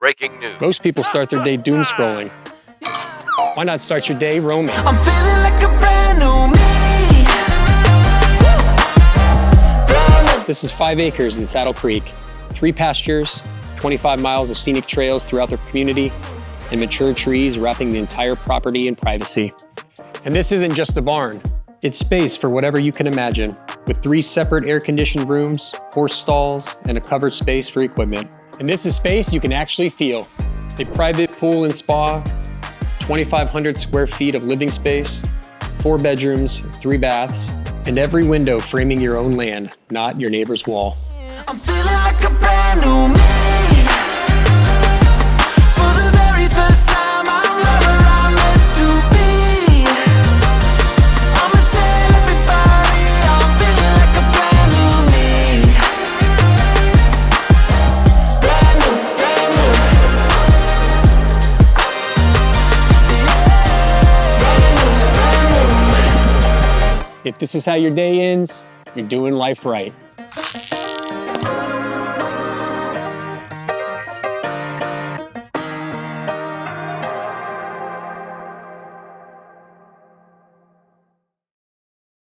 Breaking news. Most people start their day doom scrolling. Why not start your day roaming? I'm feeling like a brand new me. This is 5 acres in Saddle Creek, 3 pastures, 25 miles of scenic trails throughout the community, and mature trees wrapping the entire property in privacy. And this isn't just a barn. It's space for whatever you can imagine, with 3 separate air-conditioned rooms, horse stalls, and a covered space for equipment. And this is space you can actually feel. A private pool and spa, 2,500 square feet of living space, 4 bedrooms, 3 baths, and every window framing your own land, not your neighbor's wall. I'm feeling like a brand new me. For the very first time, I'm right where I'm meant to be. I'ma tell everybody I'm feeling like a brand new me. Brand new, brand new. If this is how your day ends, you're doing life right.